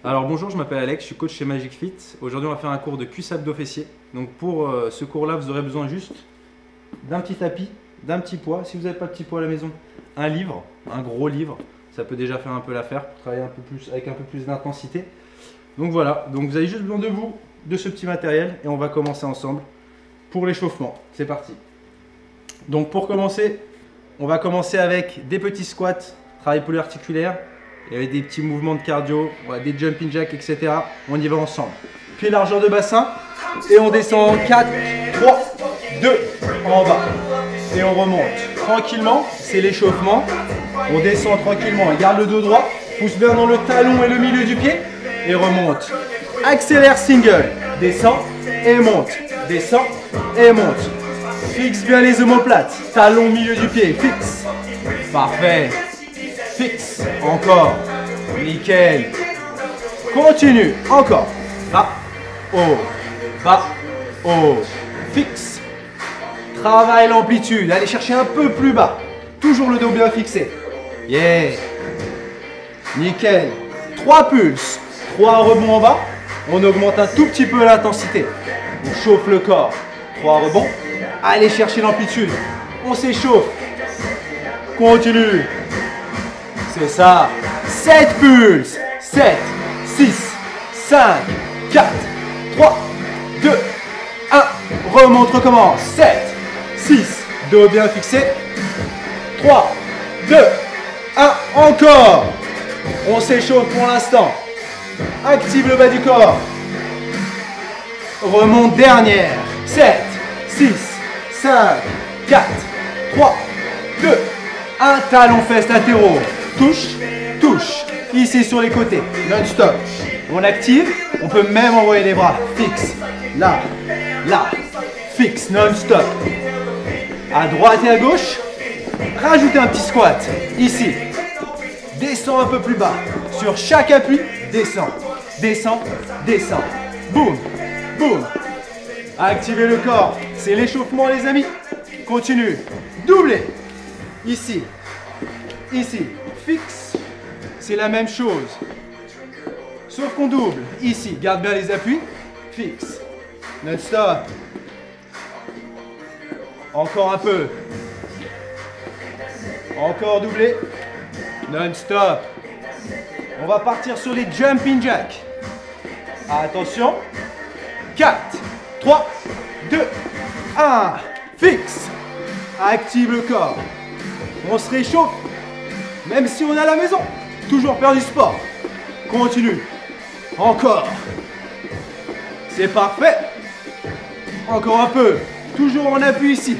Alors bonjour, je m'appelle Alex, je suis coach chez Magic Fit. Aujourd'hui, on va faire un cours de cuisse abdos fessiers. Donc pour ce cours-là, vous aurez besoin juste d'un petit tapis, d'un petit poids. Si vous n'avez pas de petit poids à la maison, un livre, un gros livre. Ça peut déjà faire un peu l'affaire pour travailler un peu plus, avec un peu plus d'intensité. Donc voilà, donc vous avez juste besoin de vous, de ce petit matériel et on va commencer ensemble pour l'échauffement. C'est parti. Donc pour commencer, on va commencer avec des petits squats, travail polyarticulaire. Il y avait des petits mouvements de cardio, des jumping jacks, etc. On y va ensemble. Pied largeur de bassin. Et on descend 4, 3, 2, en bas. Et on remonte tranquillement. C'est l'échauffement. On descend tranquillement. On garde le dos droit. Pousse bien dans le talon et le milieu du pied. Et remonte. Accélère single. Descend et monte. Descend et monte. Fixe bien les omoplates. Talon, milieu du pied. Fixe. Parfait. Fixe, encore, nickel, continue, encore, bas, haut, fixe, travaille l'amplitude, allez chercher un peu plus bas, toujours le dos bien fixé, yeah, nickel, 3 pulses, 3 rebonds en bas, on augmente un tout petit peu l'intensité, on chauffe le corps, 3 rebonds, allez chercher l'amplitude, on s'échauffe, continue. C'est ça. 7 pulses. 7, 6, 5, 4, 3, 2, 1. Remonte, recommence. 7, 6, dos bien fixé. 3, 2, 1. Encore. On s'échauffe pour l'instant. Active le bas du corps. Remonte dernière. 7, 6, 5, 4, 3, 2, 1. Talon fesse latéraux. Touche, touche, ici sur les côtés, non-stop. On active, on peut même envoyer les bras, fixe, là, fixe, non-stop. À droite et à gauche, rajoutez un petit squat, ici. Descends un peu plus bas, sur chaque appui, descends, descends, descends. Boum, boum. Activez le corps, c'est l'échauffement les amis. Continue, doublez, ici, ici. Fixe, c'est la même chose. Sauf qu'on double. Ici, garde bien les appuis. Fixe. Non-stop. Encore un peu. Encore doublé. Non-stop. On va partir sur les jumping jacks. Attention. 4, 3, 2, 1. Fixe. Active le corps. On se réchauffe. Même si on est à la maison, toujours faire du sport. Continue. Encore. C'est parfait. Encore un peu. Toujours en appui ici.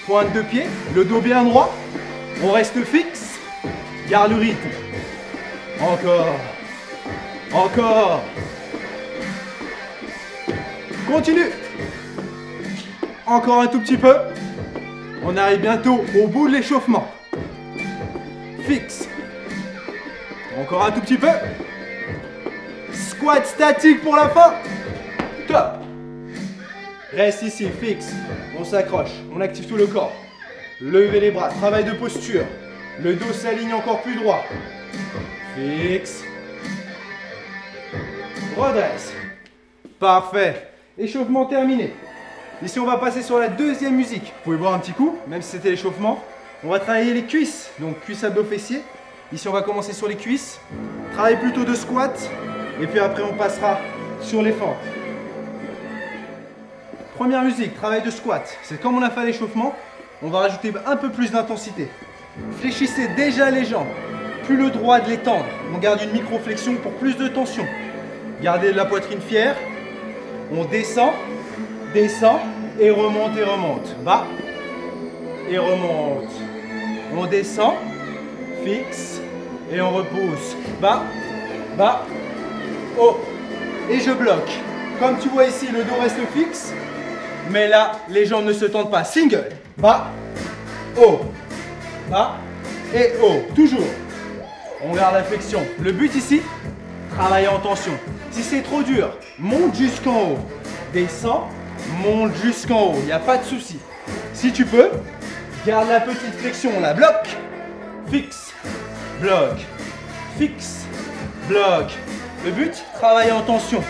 Pointe de pied, le dos bien droit. On reste fixe. Garde le rythme. Encore. Encore. Continue. Encore un tout petit peu. On arrive bientôt au bout de l'échauffement. Fixe. Encore un tout petit peu. Squat statique pour la fin. Top. Reste ici, fixe. On s'accroche. On active tout le corps. Levez les bras. Travail de posture. Le dos s'aligne encore plus droit. Fixe. Redresse. Parfait. Échauffement terminé. Ici, on va passer sur la deuxième musique. Vous pouvez boire un petit coup, même si c'était l'échauffement. On va travailler les cuisses, donc cuisses abdos fessiers. Ici on va commencer sur les cuisses. Travail plutôt de squat. Et puis après on passera sur les fentes. Première musique, travail de squat. C'est comme on a fait l'échauffement, on va rajouter un peu plus d'intensité. Fléchissez déjà les jambes. Plus le droit de les tendre. On garde une micro-flexion pour plus de tension. Gardez la poitrine fière. On descend, descend et remonte et remonte. Bas et remonte. On descend, fixe, et on repousse. Bas, bas, haut. Et je bloque. Comme tu vois ici, le dos reste fixe. Mais là, les jambes ne se tendent pas. Single. Bas, haut. Bas et haut. Toujours. On garde la flexion. Le but ici, travailler en tension. Si c'est trop dur, monte jusqu'en haut. Descends, monte jusqu'en haut. Il n'y a pas de souci. Si tu peux, garde la petite flexion, on la bloque, fixe, bloque, fixe, bloque, Le but, travailler en tension.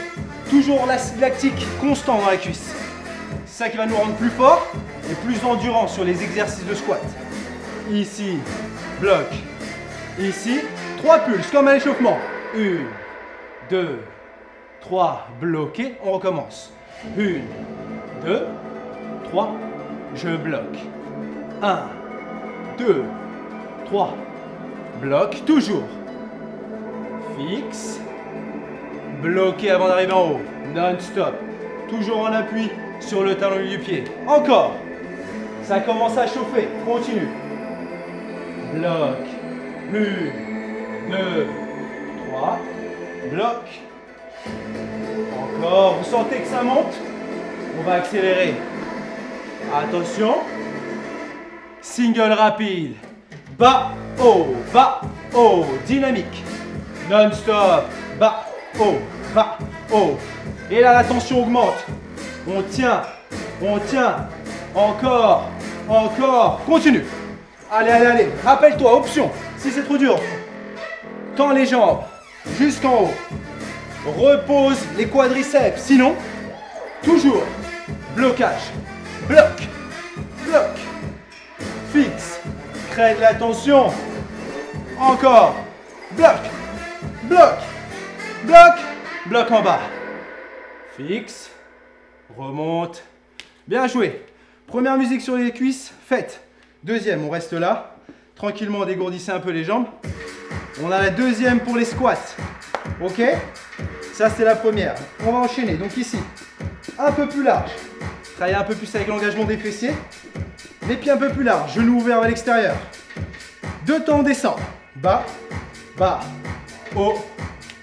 Toujours l'acide lactique constant dans la cuisse. C'est ça qui va nous rendre plus forts et plus endurants sur les exercices de squat. Ici, bloc. Ici, 3 pulses comme à l'échauffement. 1, 2, 3, bloqué. On recommence. 1, 2, 3, je bloque. 1, 2, 3, bloc. Toujours. Fixe. Bloqué avant d'arriver en haut. Non-stop. Toujours en appui sur le talon du pied. Encore. Ça commence à chauffer. Continue. Bloc. 1, 2, 3. Bloc. Encore. Vous sentez que ça monte? On va accélérer. Attention. Single rapide. Bas, haut, bas, haut. Dynamique. Non-stop. Bas, haut, bas, haut. Et là, la tension augmente. On tient. On tient. Encore. Encore. Continue. Allez, allez, allez. Rappelle-toi, option. Si c'est trop dur, tends les jambes jusqu'en haut. Repose les quadriceps. Sinon, toujours blocage. Bloc. Bloc. Fixe. Crée de la tension. Encore. Bloc. Bloc. Bloc. Bloc en bas. Fixe. Remonte. Bien joué. Première musique sur les cuisses, faite. Deuxième, on reste là. Tranquillement, dégourdissez un peu les jambes. On a la deuxième pour les squats. Ok? Ça, c'est la première. On va enchaîner. Donc ici, un peu plus large. Travailler un peu plus avec l'engagement des fessiers. Les pieds un peu plus larges. Genoux ouverts vers l'extérieur. 2 temps, on descend. Bas, bas, haut,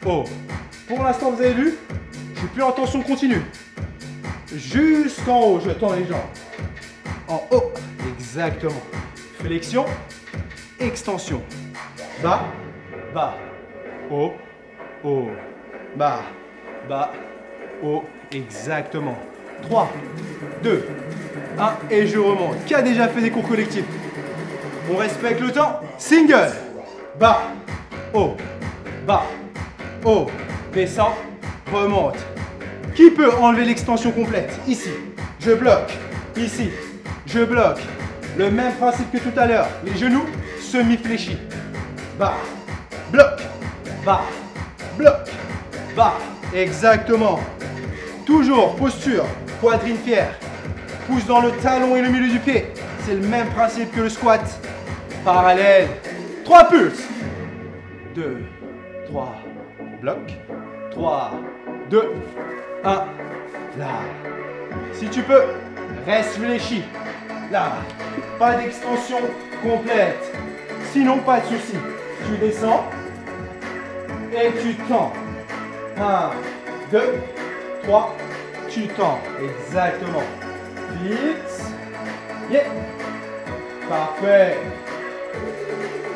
haut. Pour l'instant, vous avez vu, je suis plus en tension continue. Jusqu'en haut, je tends les jambes. En haut, exactement. Flexion, extension. Bas, bas, haut, haut. Bas, bas, haut, exactement. 3, 2, 1 et je remonte. Qui a déjà fait des cours collectifs? On respecte le temps. Single. Bas, haut, bas, haut. Descend, remonte. Qui peut enlever l'extension complète? Ici, je bloque. Ici, je bloque. Le même principe que tout à l'heure. Les genoux semi-fléchis. Bas, bloc, bas, bloc, bas. Exactement. Toujours posture, poitrine fière. Pouce dans le talon et le milieu du pied. C'est le même principe que le squat. Parallèle. 3 pulses. 2, 3, bloc. 3, 2, 1. Là. Si tu peux, reste fléchi. Là. Pas d'extension complète. Sinon, pas de souci. Tu descends et tu tends. 1, 2, 3. Tu tends. Exactement. Fixe. Yeah. Parfait.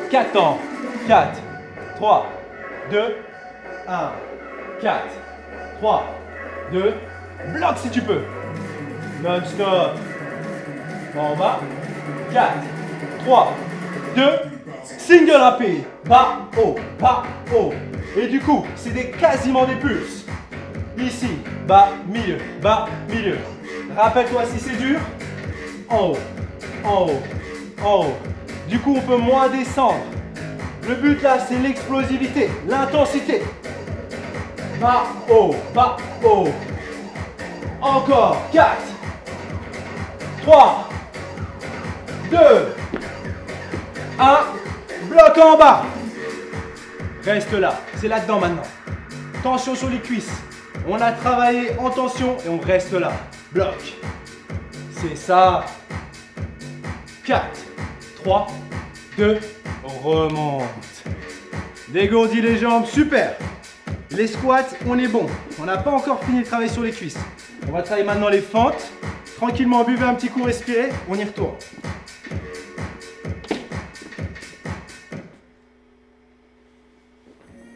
4 temps. 4, 3, 2, 1. 4, 3, 2. Bloc si tu peux. Non-stop. En bas. 4, 3, 2. Single rapide. Bas, haut, bas, haut. Et du coup, c'est quasiment des pulses. Ici, bas, milieu, bas, milieu. Rappelle-toi si c'est dur. En haut, en haut, en haut. Du coup, on peut moins descendre. Le but là, c'est l'explosivité, l'intensité. Bas, haut, bas, haut. Encore. 4, 3, 2, 1. Bloc en bas. Reste là. C'est là-dedans maintenant. Tension sur les cuisses. On a travaillé en tension et on reste là. Bloc. C'est ça. 4, 3, 2, remonte. Dégourdis les jambes. Super. Les squats, on est bon. On n'a pas encore fini de travailler sur les cuisses. On va travailler maintenant les fentes. Tranquillement, buvez un petit coup, respirez. On y retourne.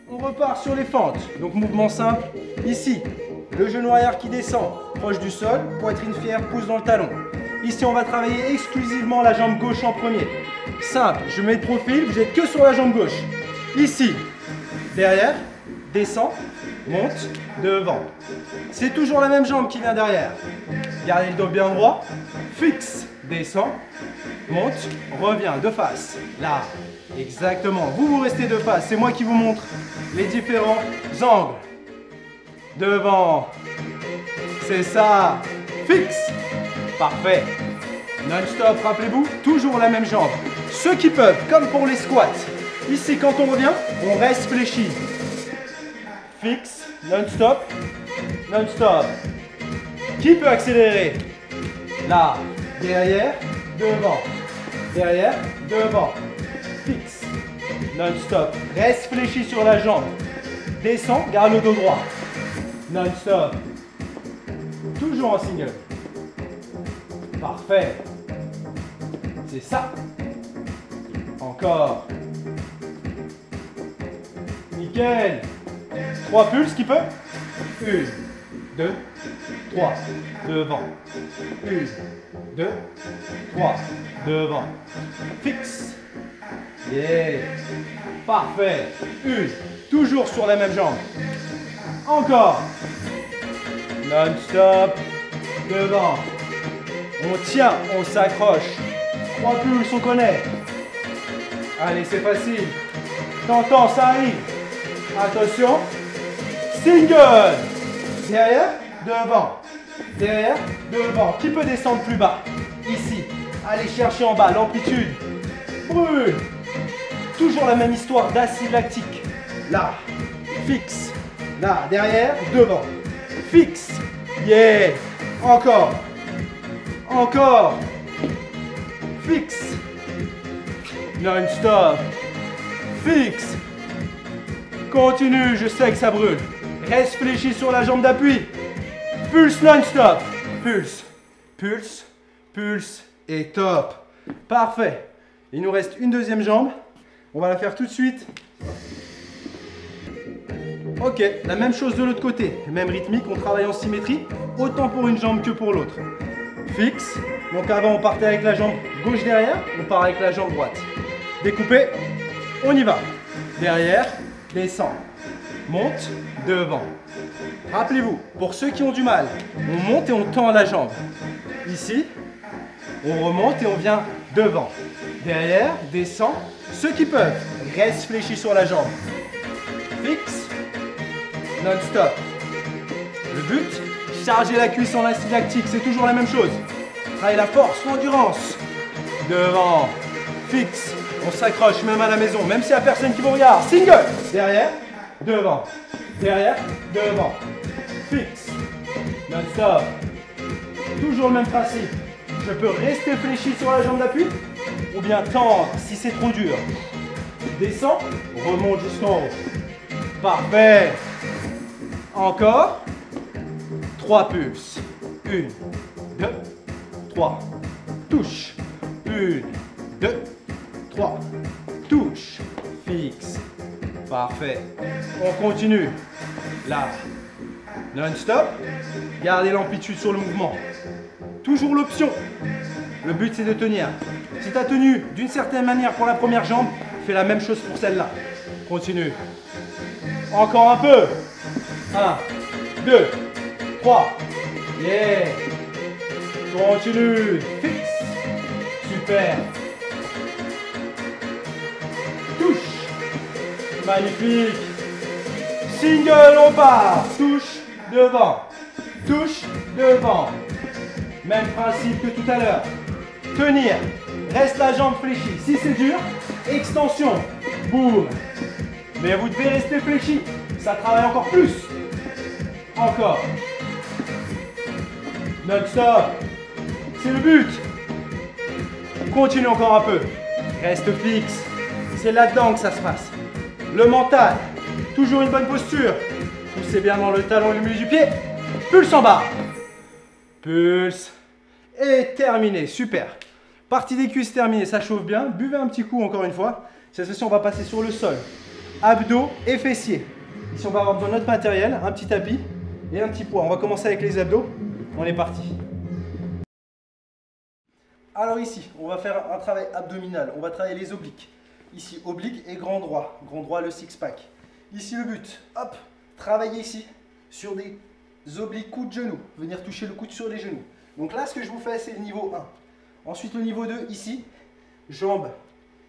On repart sur les fentes. Donc, mouvement simple. Ici, le genou arrière qui descend, proche du sol. Poitrine fière, pouce dans le talon. Ici, on va travailler exclusivement la jambe gauche en premier. Simple. Je mets le profil, vous êtes que sur la jambe gauche. Ici, derrière, descend, monte, devant. C'est toujours la même jambe qui vient derrière. Gardez le dos bien droit, fixe, descend, monte, revient de face. Là, exactement. Vous restez de face. C'est moi qui vous montre les différents angles. Devant. C'est ça. Fixe. Parfait. Non-stop, rappelez-vous, toujours la même jambe. Ceux qui peuvent, comme pour les squats. Ici, quand on revient, on reste fléchi. Fixe, non-stop, non-stop. Qui peut accélérer? Là, derrière, devant. Derrière, devant. Fixe, non-stop. Reste fléchi sur la jambe. Descend, garde le dos droit. Non-stop. Toujours en single. Parfait. C'est ça. Encore. Nickel. 3 pulses qui peut. 1, 2, 3. Devant. 1, 2, 3. Devant. Fixe. Yeah. Parfait. 1. Toujours sur la même jambe. Encore. Non-stop. Devant. On tient, on s'accroche. 3 pulses, on connaît. Allez, c'est facile. T'entends, ça arrive. Attention. Single. Derrière, devant. Derrière, devant. Qui peut descendre plus bas? Ici. Allez chercher en bas l'amplitude. Brûle. Toujours la même histoire d'acide lactique. Là. Fixe. Là, derrière, devant. Fixe. Yeah. Encore. Encore. Fixe. Non-stop. Fixe. Continue, je sais que ça brûle. Reste fléchi sur la jambe d'appui. Pulse non-stop. Pulse. Pulse. Pulse. Et top. Parfait. Il nous reste une deuxième jambe. On va la faire tout de suite. Ok, la même chose de l'autre côté. Même rythmique, on travaille en symétrie. Autant pour une jambe que pour l'autre. Fixe. Donc avant, on partait avec la jambe gauche derrière. On part avec la jambe droite. Découpé. On y va. Derrière. Descend. Monte. Devant. Rappelez-vous, pour ceux qui ont du mal, on monte et on tend la jambe. Ici, on remonte et on vient devant. Derrière, descend. Ceux qui peuvent, restent fléchis sur la jambe. Fixe. Non-stop. Le but, charger la cuisse en acide lactique, c'est toujours la même chose. Travaille la force, l'endurance. Devant. Fixe. On s'accroche même à la maison, même s'il n'y a personne qui vous regarde. Single. Derrière, devant. Derrière, devant. Fixe. Non-stop. Toujours le même principe. Je peux rester fléchi sur la jambe d'appui ou bien tendre si c'est trop dur. Descends, remonte jusqu'en haut. Parfait. Encore. 3 pulses. 1, 2, 3. Touche. 1, 2, 3. Touche. Fixe. Parfait. On continue. Là. Non-stop. Gardez l'amplitude sur le mouvement. Toujours l'option. Le but, c'est de tenir. Si tu as tenu d'une certaine manière pour la première jambe, fais la même chose pour celle-là. Continue. Encore un peu. 1, 2, 3. Yeah. Continue. Fixe. Super. Touche. Magnifique. Single, on part. Touche devant. Touche devant. Même principe que tout à l'heure. Tenir. Reste la jambe fléchie. Si c'est dur, extension. Boum. Mais vous devez rester fléchi. Ça travaille encore plus. Encore. Non-stop. C'est le but. Continue encore un peu. Reste fixe. C'est là-dedans que ça se passe. Le mental. Toujours une bonne posture. Poussez bien dans le talon et le milieu du pied. Pulse en bas. Pulse. Et terminé. Super. Partie des cuisses terminée. Ça chauffe bien. Buvez un petit coup encore une fois. Cette fois-ci, on va passer sur le sol. Abdos et fessiers. Ici, on va avoir besoin de notre matériel, un petit tapis et un petit poids. On va commencer avec les abdos. On est parti. Alors ici, on va faire un travail abdominal. On va travailler les obliques. Ici, oblique et grand droit. Grand droit, le six-pack. Ici le but, hop, travailler ici sur des obliques coudes de genoux. Venir toucher le coude sur les genoux. Donc là, ce que je vous fais, c'est le niveau 1. Ensuite, le niveau 2, ici, jambes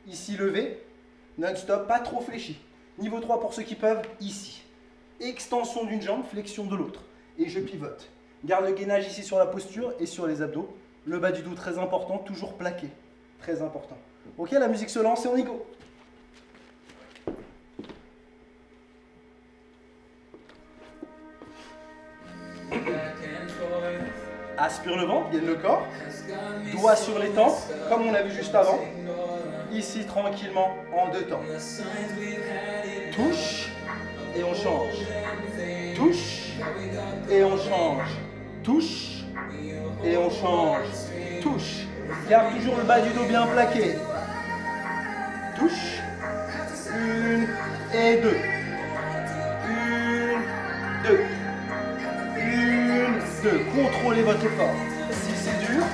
ici levées, non-stop, pas trop fléchi. Niveau 3, pour ceux qui peuvent, ici. Extension d'une jambe, flexion de l'autre. Et je pivote. Garde le gainage ici sur la posture et sur les abdos. Le bas du dos, très important, toujours plaqué. Très important. Ok, la musique se lance et on y go. Aspire le ventre, gaine le corps. Doigts sur les tempes, comme on l'a vu juste avant. Ici, tranquillement, en 2 temps. Touche et on change. Touche et on change. Touche et on change. Touche. Garde toujours le bas du dos bien plaqué. Touche. 1 et 2. 1, 2. 1, 2. Contrôlez votre effort. Si c'est dur,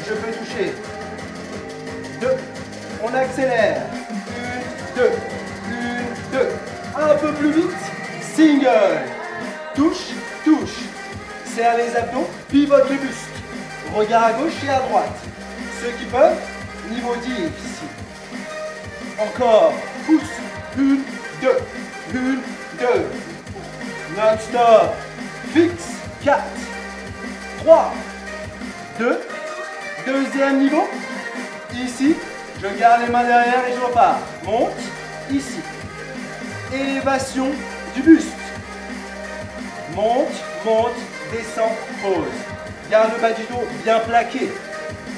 je peux toucher. 2. On accélère. 1, 2. 1, 2. Un peu plus vite. Single. Touche, touche. Serre les abdos, pivote le buste. Regard à gauche et à droite. Ceux qui peuvent, niveau 10 ici. Encore. Pousse. 1, 2. 1, 2. Non-stop. Fixe. 4. 3. 2. Deuxième niveau. Ici. Je garde les mains derrière et je repars. Monte. Ici. Élévation du buste. Monte, monte, descend, pose. Garde le bas du dos bien plaqué.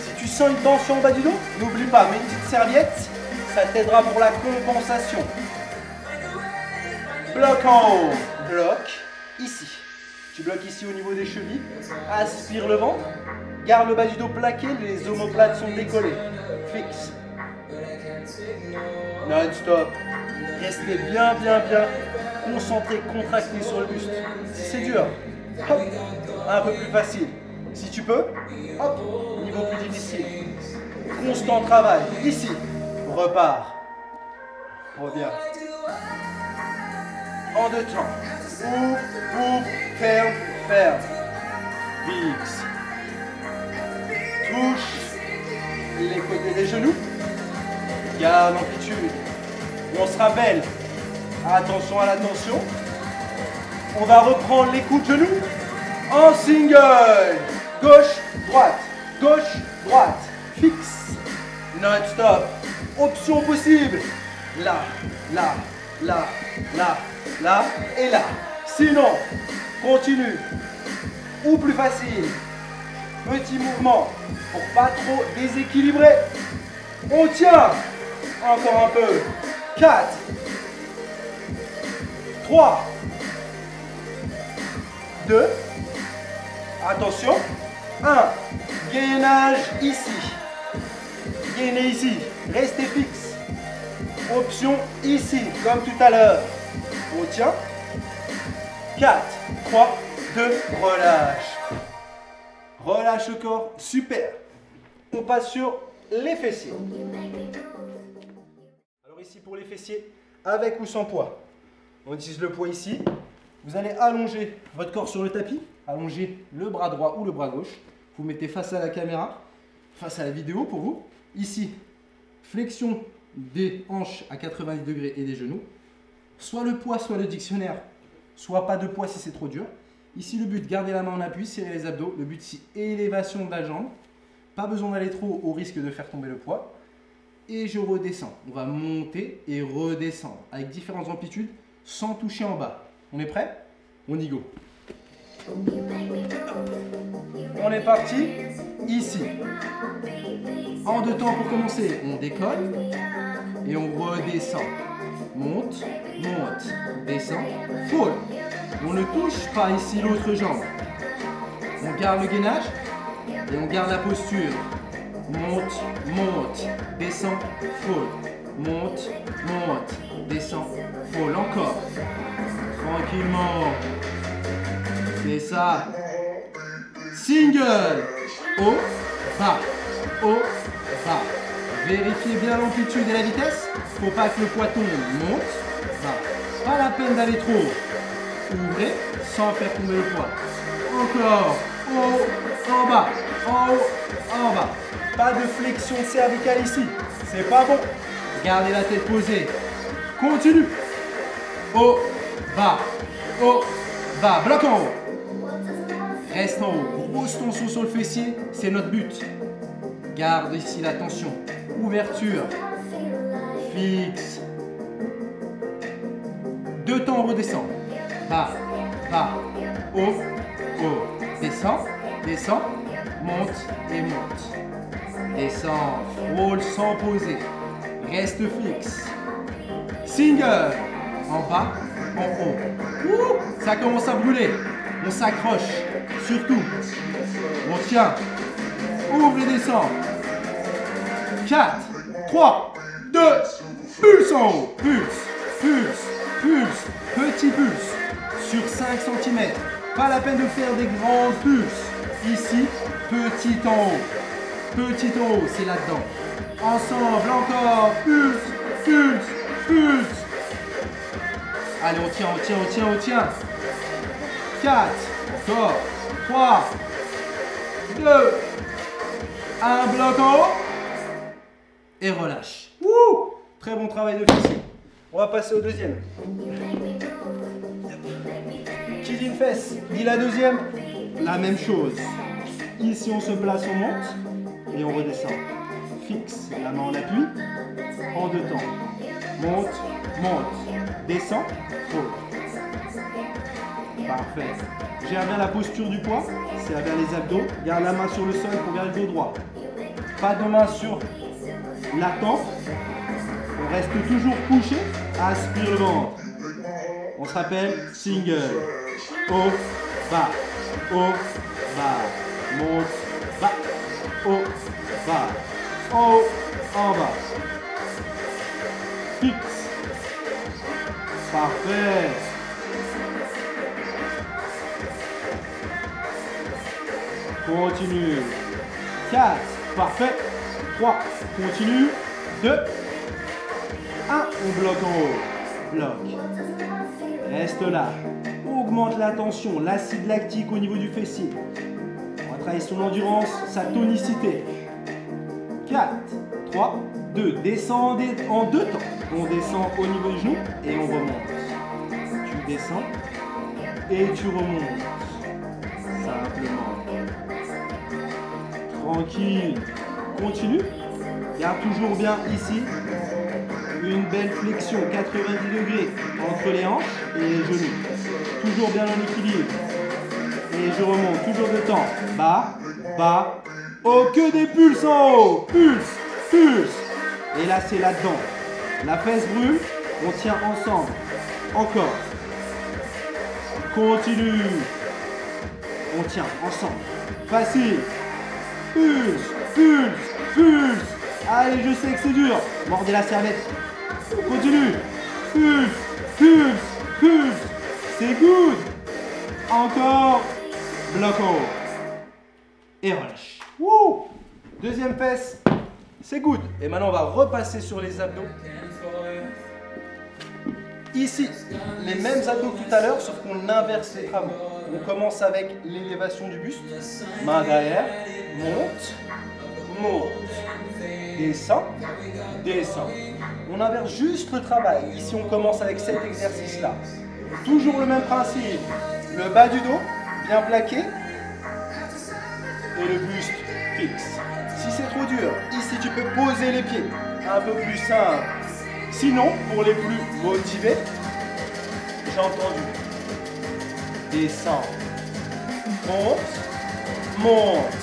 Si tu sens une tension au bas du dos, n'oublie pas, mets une petite serviette, ça t'aidera pour la compensation. Bloc en haut, bloc ici. Tu bloques ici au niveau des chevilles, aspire le ventre, garde le bas du dos plaqué, les omoplates sont décollées. Fixe. Non-stop. Restez bien, bien, bien concentré, contracté sur le buste. Si c'est dur, hop, un peu plus facile. Si tu peux, hop, niveau plus difficile. Constant travail. Ici, repars. Reviens. En 2 temps. Ouvre, ouvre, ferme, ferme. Fixe. Touche les côtés des genoux. Garde l'amplitude. On se rappelle. Attention à la tension. On va reprendre les coups de genoux en single. Gauche, droite. Gauche, droite. Fixe. Non-stop. Option possible. Là, là, là, là, là et là. Sinon, continue. Ou plus facile. Petit mouvement pour pas trop déséquilibrer. On tient. Encore un peu. 4. 3, 2, attention, 1, gainage ici, gainez ici, restez fixe, option ici, comme tout à l'heure, on tient, 4, 3, 2, relâche, relâche le corps, super, on passe sur les fessiers. Alors ici pour les fessiers, avec ou sans poids. On utilise le poids ici. Vous allez allonger votre corps sur le tapis, allonger le bras droit ou le bras gauche. Vous mettez face à la caméra, face à la vidéo pour vous. Ici, flexion des hanches à 90 degrés et des genoux. Soit le poids, soit le dictionnaire, soit pas de poids si c'est trop dur. Ici, le but, garder la main en appui, serrer les abdos. Le but ici, élévation de la jambe. Pas besoin d'aller trop au risque de faire tomber le poids. Et je redescends. On va monter et redescendre avec différentes amplitudes, sans toucher en bas. On est prêt? On y go. On est parti. Ici. En 2 temps pour commencer. On décolle et on redescend. Monte, monte, descend, frôle. On ne touche pas ici l'autre jambe. On garde le gainage et on garde la posture. Monte, monte, descend, frôle. Monte, monte, descend, frôle. Encore. Tranquillement. C'est ça. Single. Haut, bas. Haut, bas. Vérifiez bien l'amplitude et la vitesse. Faut pas que le poids tombe. Monte, bas. Pas la peine d'aller trop haut. Ouvrez sans faire tomber le poids. Encore. En haut, en bas. En haut, en bas. Pas de flexion cervicale ici. C'est pas bon. Gardez la tête posée. Continue. Haut, bas. Haut, bas. Bloc en haut. Reste en haut. Grosse tension sur le fessier. C'est notre but. Garde ici la tension. Ouverture. Fixe. 2 temps, on redescend. Bas, bas, haut, haut. Descend, descend, monte et monte. Descend, frôle sans poser. Reste fixe. Single. En bas, en haut. Ouh, ça commence à brûler. On s'accroche. Surtout. On tient. Ouvre et descend. 4, 3, 2, pulse en haut. Pulse, pulse, pulse. Petit pulse. Sur 5 cm. Pas la peine de faire des grands pulses. Ici, petit en haut. Petit en haut, c'est là-dedans. Ensemble, encore. Pulse, pulse, pulse. Allez, on tient, on tient, on tient, on tient. 4, encore. 3, 2, 1 bloc en haut. Et relâche. Wouh! Très bon travail de fessier. On va passer au deuxième. Qui dit une fesse, dit la deuxième. La même chose. Ici, on se place, on monte et on redescend. Fixe, la main en appui, en 2 temps. Monte, monte, descend, frôle. Parfait. Gère bien la posture du poids, serre bien les abdos. Garde la main sur le sol pour garder le dos droit. Pas de main sur la tempe. On reste toujours couché. Aspire le ventre. On se rappelle, single. Haut, bas, haut, bas. Monte, bas, haut, bas. En haut, en bas. Fixe. Parfait. Continue. 4. Parfait. 3. Continue. 2. 1. On bloque en haut. Bloque. Reste là. Augmente la tension, l'acide lactique au niveau du fessier. On va travailler son endurance, sa tonicité. 4, 3, 2. Descendez en 2 temps. On descend au niveau du genou et on remonte. Tu descends et tu remontes. Simplement. Tranquille. Continue. Garde toujours bien ici une belle flexion 90 degrés entre les hanches et les genoux. Toujours bien en équilibre. Et je remonte toujours de temps. Bas, bas. Oh, que des pulses en haut. Pulse, pulse. Et là, c'est là-dedans. La fesse brûle. On tient ensemble. Encore. Continue. On tient ensemble. Facile. Pulse, pulse, pulse. Allez, je sais que c'est dur. Mordez la serviette. Continue. Pulse, pulse, pulse. C'est good. Encore. Bloc en haut. Et relâche. Wouh. Deuxième fesse. C'est good. Et maintenant, on va repasser sur les abdos. Ici, les mêmes abdos que tout à l'heure, sauf qu'on inverse les travaux. On commence avec l'élévation du buste. Main derrière. Monte. Monte. Descend. Descend. On inverse juste le travail. Ici, on commence avec cet exercice-là. Toujours le même principe. Le bas du dos, bien plaqué. Et le buste fixe. Si c'est trop dur, ici, tu peux poser les pieds. Un peu plus simple. Sinon, pour les plus motivés, j'ai entendu. Descend. Monte. Monte.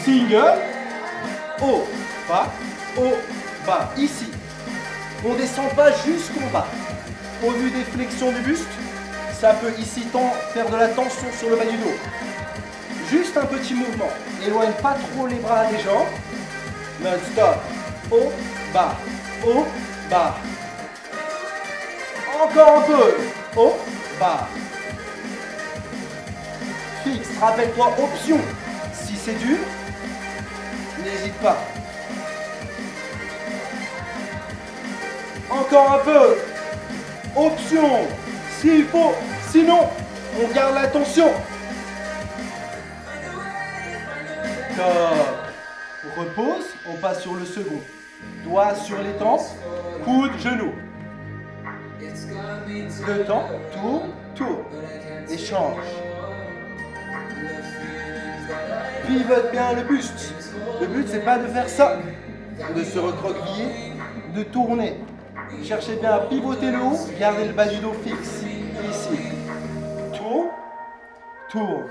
Single. Haut. Bas. Haut. Bas. Ici. On ne descend pas jusqu'au bas. Au vu des flexions du buste, ça peut ici faire de la tension sur le bas du dos. Juste un petit mouvement. Éloigne pas trop les bras des jambes. Non-stop. Haut. Bas. Haut. Bas. Encore un peu. Haut. Bas. Fixe. Rappelle-toi, option. Si c'est dur, n'hésite pas. Encore un peu. Option, s'il faut, sinon, on garde la tension. Top. On repose, on passe sur le second. Doigt sur les tempes, coude, genou. Le temps, tour, tour. Échange. Pivote bien le buste. Le but, c'est pas de faire ça, de se recroqueviller, de tourner. Cherchez bien à pivoter le haut, gardez le bas du dos fixe. Ici. Tour, tour,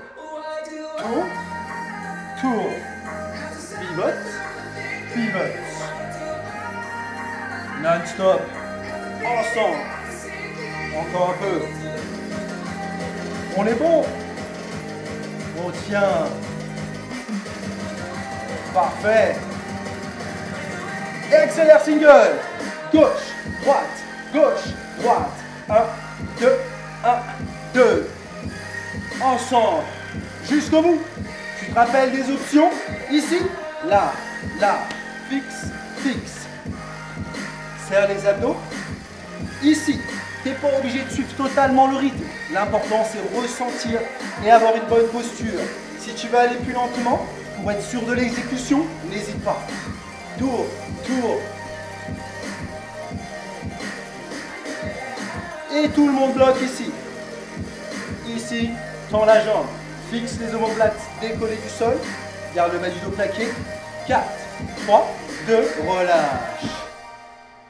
tour, tour. Pivote, pivote. Non-stop. Ensemble. Encore un peu. On est bon. On tient. Parfait. Accélère single. Gauche, droite, gauche, droite. 1, 2, 1, 2. Ensemble. Jusqu'au bout. Tu te rappelles des options? Ici, là, là. Fixe, fixe. Serre les abdos. Ici. Tu n'es pas obligé de suivre totalement le rythme. L'important, c'est ressentir et avoir une bonne posture. Si tu veux aller plus lentement, pour être sûr de l'exécution, n'hésite pas. Tour, tour. Et tout le monde bloque ici. Ici, tends la jambe. Fixe les omoplates décollées du sol. Garde le bas du dos plaqué. 4, 3, 2, relâche.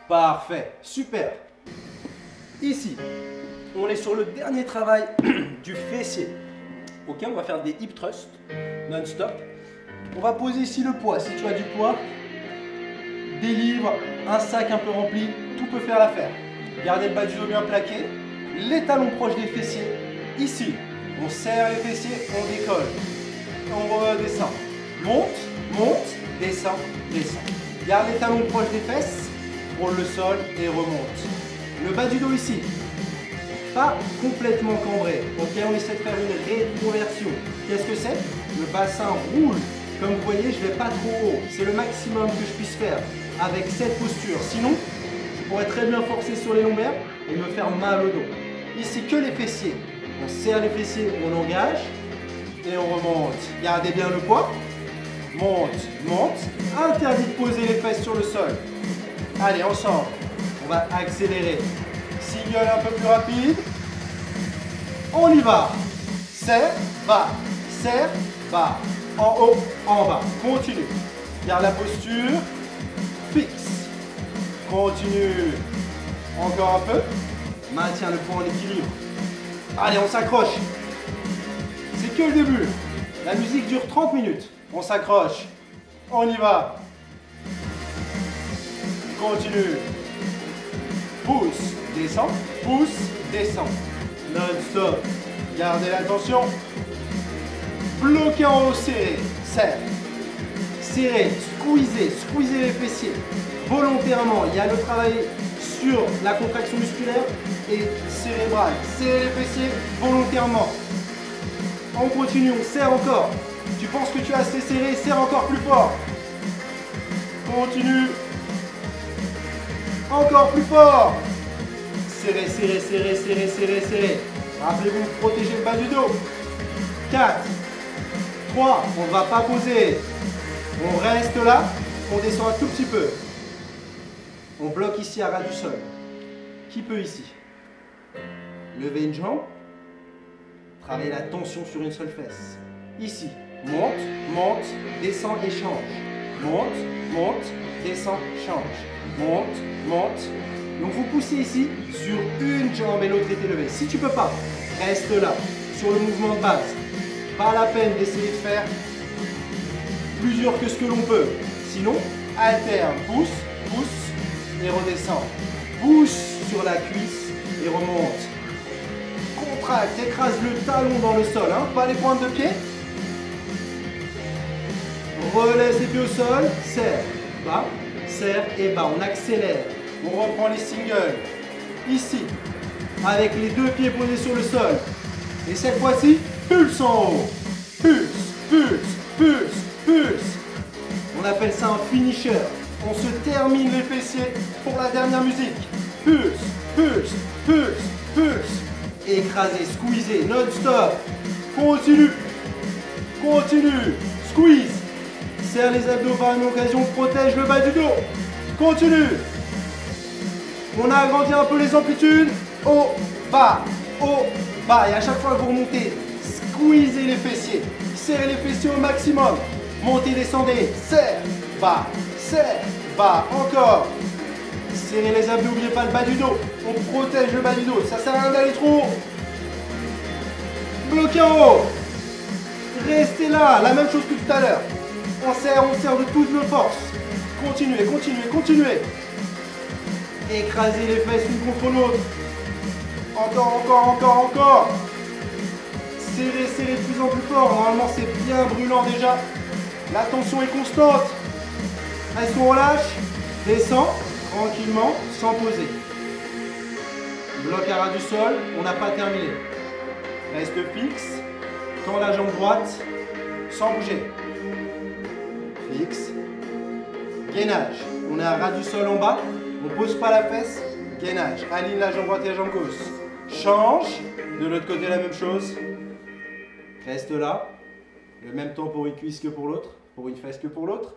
Parfait, super. Ici, on est sur le dernier travail du fessier. Ok, on va faire des hip thrusts non-stop. On va poser ici le poids. Si tu as du poids, des livres, un sac un peu rempli, tout peut faire l'affaire. Gardez le bas du dos bien plaqué, les talons proches des fessiers. Ici, on serre les fessiers, on décolle. On redescend. Monte, monte, descend, descend. Garde les talons proches des fesses, frôle le sol et remonte. Le bas du dos ici, pas complètement cambré. Ok, on essaie de faire une rétroversion. Qu'est-ce que c'est? Le bassin roule. Comme vous voyez, je ne vais pas trop haut. C'est le maximum que je puisse faire avec cette posture. Sinon, je pourrais très bien forcer sur les lombaires et me faire mal au dos. Ici, que les fessiers. On serre les fessiers, on engage et on remonte. Gardez bien le poids. Monte, monte. Interdit de poser les fesses sur le sol. Allez, ensemble. On va accélérer. Single un peu plus rapide. On y va. Serre, bas. Serre, bas. En haut, en bas. Continue. Garde la posture. Fixe. Continue. Encore un peu. Maintiens le poids en équilibre. Allez, on s'accroche. C'est que le début. La musique dure 30 minutes. On s'accroche. On y va. Continue. Pousse, descend, pousse, descend. Non-stop. Gardez la tension. Bloquez en haut, serré. Serre. Serrez, squeezez les fessiers. Volontairement, il y a le travail sur la contraction musculaire et cérébrale. Serrez les fessiers volontairement. On continue, on serre encore. Tu penses que tu as assez serré, serre encore plus fort. Continue. Encore plus fort. Serrez, serrez, serrez, serrez, serrez, serrez. Rappelez-vous de protéger le bas du dos. 4, 3, on ne va pas poser. On reste là, on descend un tout petit peu. On bloque ici à ras du sol. Qui peut ici? Levez une jambe. Travaillez la tension sur une seule fesse. Ici, monte, monte, descend et change. Monte, monte, descend, change. Monte, monte. Donc vous poussez ici sur une jambe et l'autre est élevée. Si tu ne peux pas, reste là, sur le mouvement de base. Pas la peine d'essayer de faire plus dur que ce que l'on peut. Sinon, alterne, pousse, pousse et redescend. Pousse sur la cuisse et remonte. Contracte, écrase le talon dans le sol, hein, pas les pointes de pied. Relaisse les pieds au sol, serre, bas, serre et bas. On accélère. On reprend les singles. Ici, avec les deux pieds posés sur le sol. Et cette fois-ci, pulse en haut. Pulse, pulse, pulse, pulse. On appelle ça un finisher. On se termine les fessiers pour la dernière musique. Pulse, Pulse, pulse, pulse. Écrasez, squeezez, non-stop. Continue. Continue. Squeeze. Serre les abdos par une occasion, protège le bas du dos. Continue. On a agrandi un peu les amplitudes. Haut, bas, haut, bas. Et à chaque fois que vous remontez, squeezez les fessiers. Serrez les fessiers au maximum. Montez, descendez. Serre, bas, encore. Serrez les abdos, n'oubliez pas le bas du dos. On protège le bas du dos. Ça sert à rien d'aller trop haut. Bloquez en haut. Restez là. La même chose que tout à l'heure. On serre de toutes nos forces. Continuez, continuez, continuez. Écrasez les fesses l'une contre l'autre. Encore, encore, encore, encore. Serrez, serrez de plus en plus fort. Normalement, c'est bien brûlant déjà. La tension est constante. Est-ce qu'on relâche? Descend tranquillement, sans poser. Bloc à ras du sol, on n'a pas terminé. Reste fixe. Tends la jambe droite, sans bouger. Fixe. Gainage. On est à ras du sol en bas. On ne pose pas la fesse. Gainage. Aligne la jambe droite et la jambe gauche. Change. De l'autre côté, la même chose. Reste là. Le même temps pour une cuisse que pour l'autre. Pour une fesse que pour l'autre.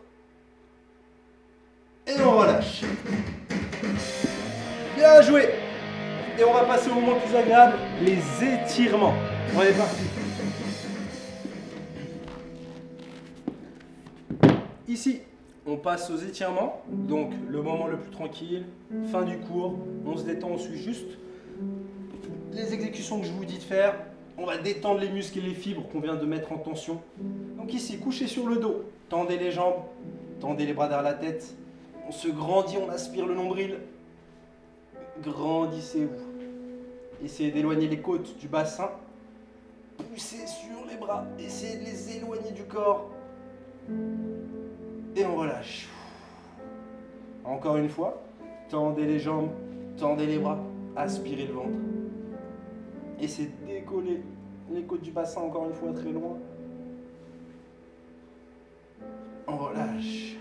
Et on relâche. Bien joué. Et on va passer au moment le plus agréable, les étirements. On est parti. Ici, on passe aux étirements. Donc, le moment le plus tranquille, fin du cours. On se détend, on suit juste les exécutions que je vous dis de faire. On va détendre les muscles et les fibres qu'on vient de mettre en tension. Donc ici, couchez sur le dos. Tendez les jambes, tendez les bras derrière la tête. On se grandit, on aspire le nombril. Grandissez-vous. Essayez d'éloigner les côtes du bassin. Poussez sur les bras. Essayez de les éloigner du corps. Et on relâche. Encore une fois. Tendez les jambes, tendez les bras. Aspirez le ventre. Essayez de décoller les côtes du bassin encore une fois très loin. On relâche.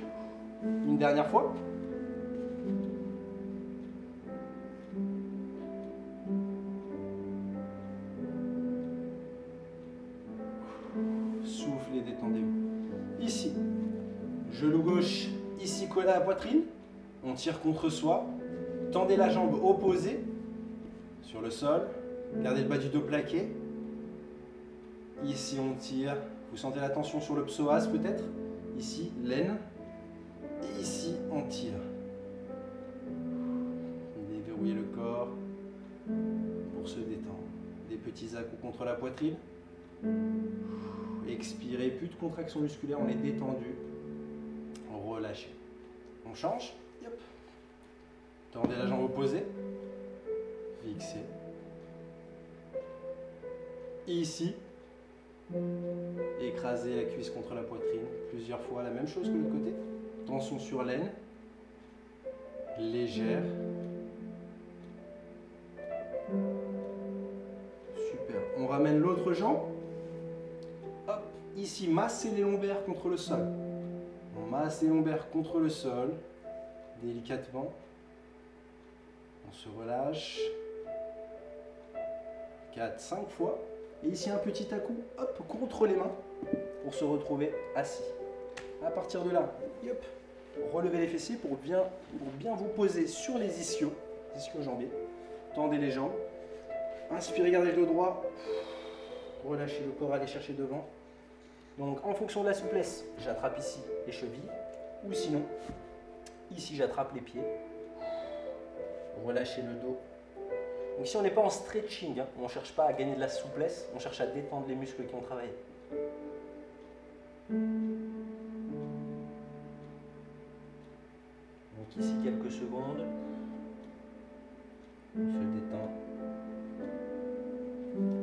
Une dernière fois. Soufflez, détendez-vous. Ici, genou gauche, ici collé à la poitrine. On tire contre soi. Tendez la jambe opposée sur le sol. Gardez le bas du dos plaqué. Ici, on tire. Vous sentez la tension sur le psoas peut-être. Ici, l'aine. Et ici, on tire. Déverrouillez le corps pour se détendre. Des petits à-coups contre la poitrine. Expirez, plus de contraction musculaire, on est détendu. Relâchez. On change. Yep. Tendez la jambe opposée. Fixez. Ici. Écrasez la cuisse contre la poitrine. Plusieurs fois, la même chose que l'autre côté. Tension sur l'aine. Légère. Super. On ramène l'autre jambe. Hop. Ici, massez les lombaires contre le sol. On masse les lombaires contre le sol. Délicatement. On se relâche. 4, 5 fois. Et ici, un petit à-coup, hop, contre les mains, pour se retrouver assis. À partir de là, hop, relevez les fessiers pour bien vous poser sur les ischio-jambiers. Tendez les jambes. Inspirez, gardez le dos droit. Relâchez le corps, allez chercher devant. Donc, en fonction de la souplesse, j'attrape ici les chevilles. Ou sinon, ici, j'attrape les pieds. Relâchez le dos. Donc ici, on n'est pas en stretching, hein. On ne cherche pas à gagner de la souplesse, on cherche à détendre les muscles qui ont travaillé. Donc ici, quelques secondes. On se détend.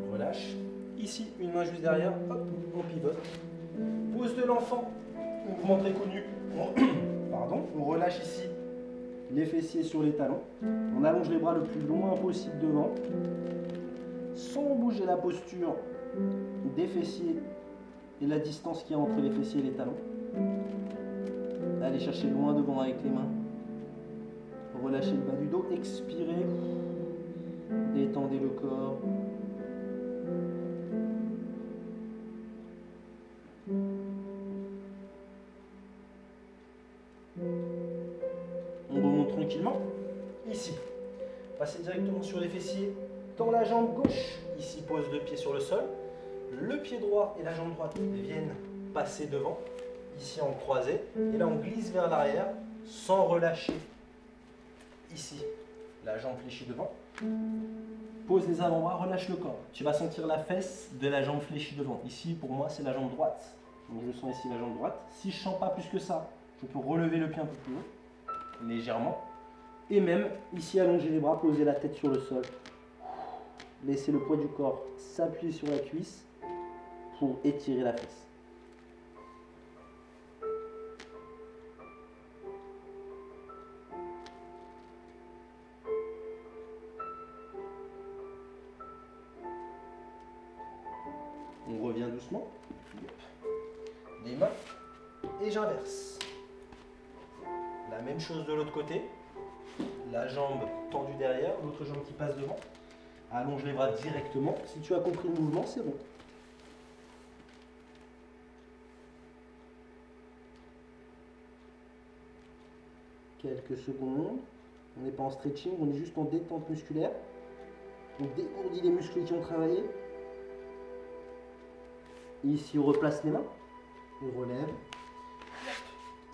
On relâche. Ici, une main juste derrière, hop, on pivote. Pose de l'enfant, mouvement très connu. Pardon, on relâche ici les fessiers sur les talons. On allonge les bras le plus loin possible devant, sans bouger la posture des fessiers et la distance qu'il y a entre les fessiers et les talons. Allez chercher loin devant avec les mains. Relâchez le bas du dos, expirez. Détendez le corps. On remonte tranquillement. Ici. Passez directement sur les fessiers. Dans la jambe gauche. Ici, pose le pied sur le sol. Le pied droit et la jambe droite viennent passer devant. Ici, en croisé. Et là, on glisse vers l'arrière sans relâcher. Ici, la jambe fléchie devant. Pose les avant-bras, relâche le corps. Tu vas sentir la fesse de la jambe fléchie devant. Ici, pour moi, c'est la jambe droite. Donc, je sens ici la jambe droite. Si je ne sens pas plus que ça, je peux relever le pied un peu plus haut, légèrement. Et même, ici, allonger les bras, poser la tête sur le sol. Laissez le poids du corps s'appuyer sur la cuisse pour étirer la fesse. On revient doucement. Les mains et j'inverse. La même chose de l'autre côté. La jambe tendue derrière, l'autre jambe qui passe devant. Allonge les bras directement. Si tu as compris le mouvement, c'est bon. Quelques secondes. On n'est pas en stretching, on est juste en détente musculaire. On dégourdit les muscles qui ont travaillé. Ici, on replace les mains. On relève.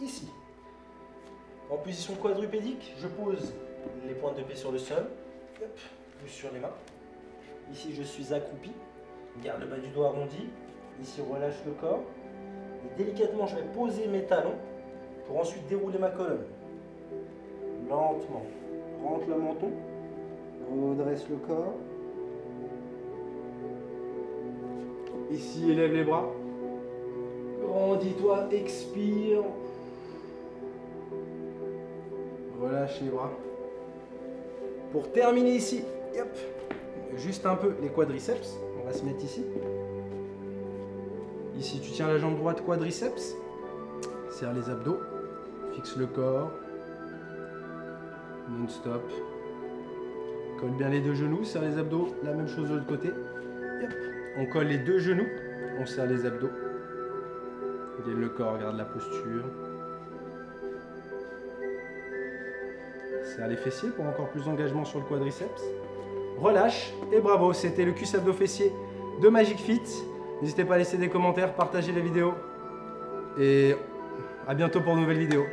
Ici. En position quadrupédique, je pose les pointes de pied sur le sol. Hop, pousse sur les mains. Ici, je suis accroupi. Garde le bas du dos arrondi. Ici, on relâche le corps. Et délicatement, je vais poser mes talons pour ensuite dérouler ma colonne. Lentement. Rentre le menton. Redresse le corps. Ici, élève les bras. Grandis-toi, expire. Relâche les bras. Pour terminer ici, hop, Juste un peu les quadriceps. On va se mettre ici. Ici, tu tiens la jambe droite, quadriceps. Serre les abdos. Fixe le corps. Non-stop. Colle bien les deux genoux. Serre les abdos. La même chose de l'autre côté. Hop. On colle les deux genoux. On serre les abdos. Gaine le corps, regarde la posture. Serre les fessiers pour encore plus d'engagement sur le quadriceps. Relâche et bravo, c'était le cuisse abdos fessier de Magic Fit. N'hésitez pas à laisser des commentaires, partager la vidéo et à bientôt pour de nouvelles vidéos.